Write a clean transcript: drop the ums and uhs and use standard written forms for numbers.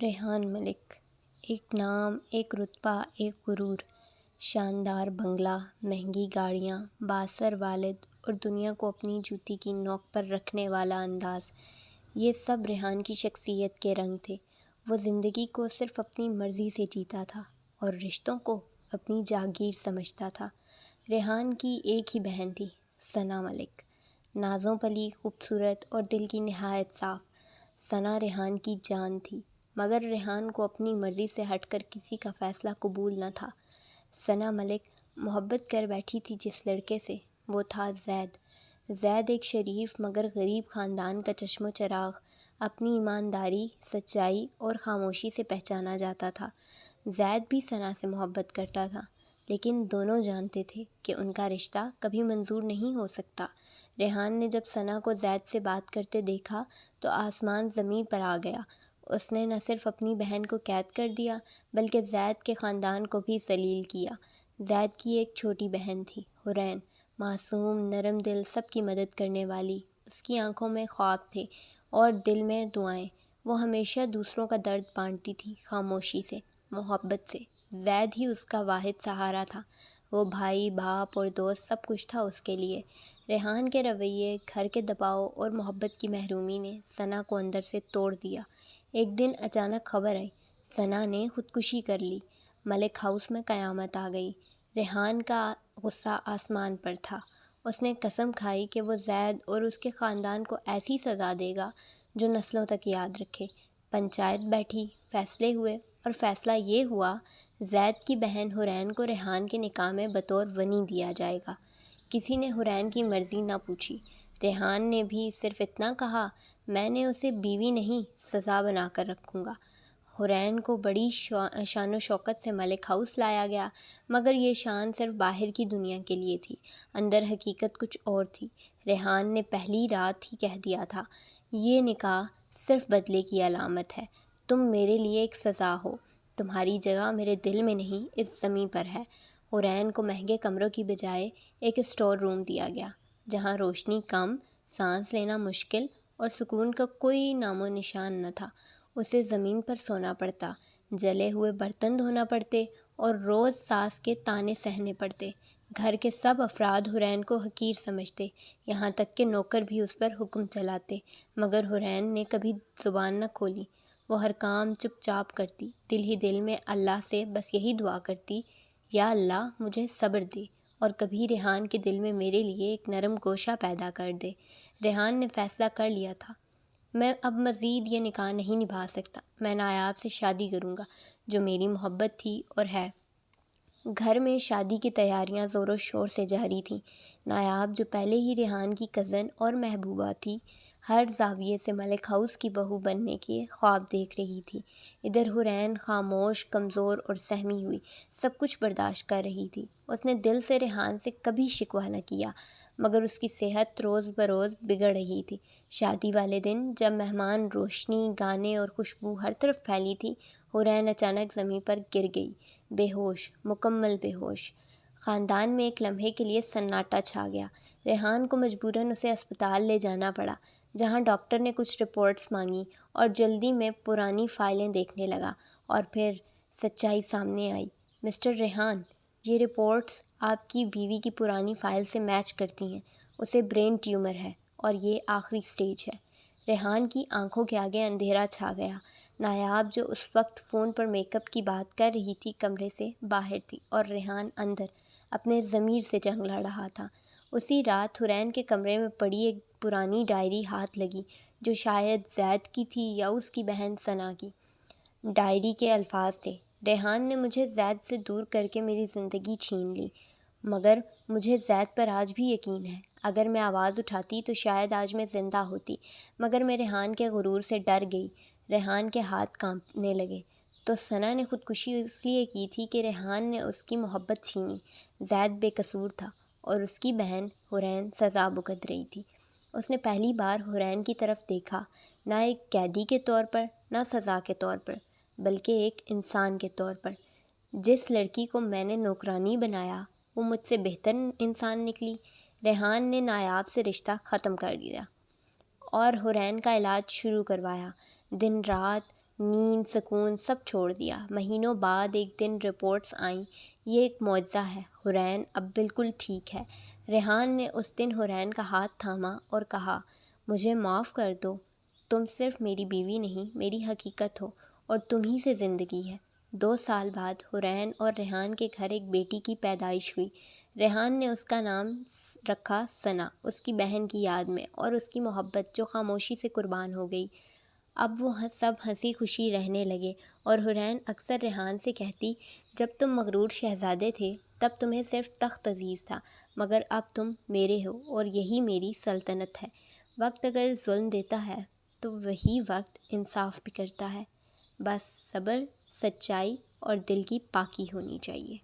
ریحان ملک، ایک نام، ایک رتبہ، ایک غرور، شاندار بنگلہ، مہنگی گاڑیاں، بااثر والد اور دنیا کو اپنی جوتی کی نوک پر رکھنے والا انداز، یہ سب ریحان کی شخصیت کے رنگ تھے۔ وہ زندگی کو صرف اپنی مرضی سے جیتا تھا اور رشتوں کو اپنی جاگیر سمجھتا تھا۔ ریحان کی ایک ہی بہن تھی، ثنا ملک، نازوں پلی، خوبصورت اور دل کی نہایت صاف۔ ثنا ریحان کی جان تھی، مگر ریحان کو اپنی مرضی سے ہٹ کر کسی کا فیصلہ قبول نہ تھا۔ ثنا ملک محبت کر بیٹھی تھی جس لڑکے سے، وہ تھا زید۔ زید ایک شریف مگر غریب خاندان کا چشم و چراغ، اپنی ایمانداری، سچائی اور خاموشی سے پہچانا جاتا تھا۔ زید بھی ثنا سے محبت کرتا تھا، لیکن دونوں جانتے تھے کہ ان کا رشتہ کبھی منظور نہیں ہو سکتا۔ ریحان نے جب ثنا کو زید سے بات کرتے دیکھا تو آسمان زمین پر آ گیا۔ اس نے نہ صرف اپنی بہن کو قید کر دیا بلکہ زید کے خاندان کو بھی ذلیل کیا۔ زید کی ایک چھوٹی بہن تھی، حورین، معصوم، نرم دل، سب کی مدد کرنے والی۔ اس کی آنکھوں میں خواب تھے اور دل میں دعائیں۔ وہ ہمیشہ دوسروں کا درد بانٹتی تھی، خاموشی سے، محبت سے۔ زید ہی اس کا واحد سہارا تھا۔ وہ بھائی، باپ اور دوست سب کچھ تھا اس کے لیے۔ ریحان کے رویے، گھر کے دباؤ اور محبت کی محرومی نے ثنا کو اندر سے توڑ دیا۔ ایک دن اچانک خبر آئی، ثنا نے خودکشی کر لی۔ ملک ہاؤس میں قیامت آ گئی۔ ریحان کا غصہ آسمان پر تھا۔ اس نے قسم کھائی کہ وہ زید اور اس کے خاندان کو ایسی سزا دے گا جو نسلوں تک یاد رکھے۔ پنچایت بیٹھی، فیصلے ہوئے اور فیصلہ یہ ہوا، زید کی بہن حورین کو ریحان کے نکاح میں بطور ونی دیا جائے گا۔ کسی نے حورین کی مرضی نہ پوچھی۔ ریحان نے بھی صرف اتنا کہا، میں نے اسے بیوی نہیں، سزا بنا کر رکھوں گا۔ حورین کو بڑی شان و شوکت سے ملک ہاؤس لایا گیا، مگر یہ شان صرف باہر کی دنیا کے لیے تھی، اندر حقیقت کچھ اور تھی۔ ریحان نے پہلی رات ہی کہہ دیا تھا، یہ نکاح صرف بدلے کی علامت ہے، تم میرے لیے ایک سزا ہو، تمہاری جگہ میرے دل میں نہیں اس زمیں پر ہے۔ حورین کو مہنگے کمروں کی بجائے ایک اسٹور روم دیا گیا، جہاں روشنی کم، سانس لینا مشکل اور سکون کا کوئی نام و نشان نہ تھا۔ اسے زمین پر سونا پڑتا، جلے ہوئے برتن دھونا پڑتے اور روز ساس کے طعنے سہنے پڑتے۔ گھر کے سب افراد حورین کو حقیر سمجھتے، یہاں تک کہ نوکر بھی اس پر حکم چلاتے، مگر حورین نے کبھی زبان نہ کھولی۔ وہ ہر کام چپ چاپ کرتی، دل ہی دل میں اللہ سے بس یہی دعا کرتی، یا اللہ مجھے صبر دے اور کبھی ریحان کے دل میں میرے لیے ایک نرم گوشہ پیدا کر دے۔ ریحان نے فیصلہ کر لیا تھا، میں اب مزید یہ نکاح نہیں نبھا سکتا، میں نایاب سے شادی کروں گا، جو میری محبت تھی اور ہے۔ گھر میں شادی کی تیاریاں زور و شور سے جاری تھیں۔ نایاب، جو پہلے ہی ریحان کی کزن اور محبوبہ تھی، ہر زاویے سے ملک ہاؤس کی بہو بننے کے خواب دیکھ رہی تھی۔ ادھر حورین خاموش، کمزور اور سہمی ہوئی سب کچھ برداشت کر رہی تھی۔ اس نے دل سے ریحان سے کبھی شکوہ نہ کیا، مگر اس کی صحت روز بروز بگڑ رہی تھی۔ شادی والے دن جب مہمان، روشنی، گانے اور خوشبو ہر طرف پھیلی تھی، حورین اچانک زمین پر گر گئی، بے ہوش، مکمل بے ہوش۔ خاندان میں ایک لمحے کے لیے سناٹا چھا گیا۔ ریحان کو مجبوراً اسے اسپتال لے جانا پڑا، جہاں ڈاکٹر نے کچھ رپورٹس مانگی اور جلدی میں پرانی فائلیں دیکھنے لگا، اور پھر سچائی سامنے آئی۔ مسٹر ریحان، یہ رپورٹس آپ کی بیوی کی پرانی فائل سے میچ کرتی ہیں، اسے برین ٹیومر ہے اور یہ آخری سٹیج ہے۔ ریحان کی آنکھوں کے آگے اندھیرا چھا گیا۔ نایاب، جو اس وقت فون پر میک اپ کی بات کر رہی تھی، کمرے سے باہر تھی اور ریحان اندر اپنے ضمیر سے جنگ لڑ رہا تھا۔ اسی رات حورین کے کمرے میں پڑی ایک پرانی ڈائری ہاتھ لگی، جو شاید زید کی تھی یا اس کی بہن ثنا کی۔ ڈائری کے الفاظ تھے، ریحان نے مجھے زید سے دور کر کے میری زندگی چھین لی، مگر مجھے زید پر آج بھی یقین ہے۔ اگر میں آواز اٹھاتی تو شاید آج میں زندہ ہوتی، مگر میں ریحان کے غرور سے ڈر گئی۔ ریحان کے ہاتھ کانپنے لگے۔ تو ثنا نے خودکشی اس لیے کی تھی کہ ریحان نے اس کی محبت چھینی۔ زید بے قصور تھا اور اس کی بہن حورین سزا بھگت رہی تھی۔ اس نے پہلی بار حورین کی طرف دیکھا، نہ ایک قیدی کے طور پر، نہ سزا کے طور پر، بلکہ ایک انسان کے طور پر۔ جس لڑکی کو میں نے نوکرانی بنایا، وہ مجھ سے بہتر انسان نکلی۔ ریحان نے نایاب سے رشتہ ختم کر دیا اور حورین کا علاج شروع کروایا۔ دن رات نیند، سکون سب چھوڑ دیا۔ مہینوں بعد ایک دن رپورٹس آئیں، یہ ایک معجزہ ہے، حورین اب بالکل ٹھیک ہے۔ ریحان نے اس دن حورین کا ہاتھ تھاما اور کہا، مجھے معاف کر دو، تم صرف میری بیوی نہیں، میری حقیقت ہو، اور تم ہی سے زندگی ہے۔ 2 سال بعد حورین اور ریحان کے گھر ایک بیٹی کی پیدائش ہوئی۔ ریحان نے اس کا نام رکھا ثنا، اس کی بہن کی یاد میں، اور اس کی محبت جو خاموشی سے قربان ہو گئی۔ اب وہ سب ہنسی خوشی رہنے لگے، اور حورین اکثر ریحان سے کہتی، جب تم مغرور شہزادے تھے تب تمہیں صرف تخت عزیز تھا، مگر اب تم میرے ہو اور یہی میری سلطنت ہے۔ وقت اگر ظلم دیتا ہے تو وہی وقت انصاف بھی کرتا ہے، بس صبر، سچائی اور دل کی پاکی ہونی چاہیے۔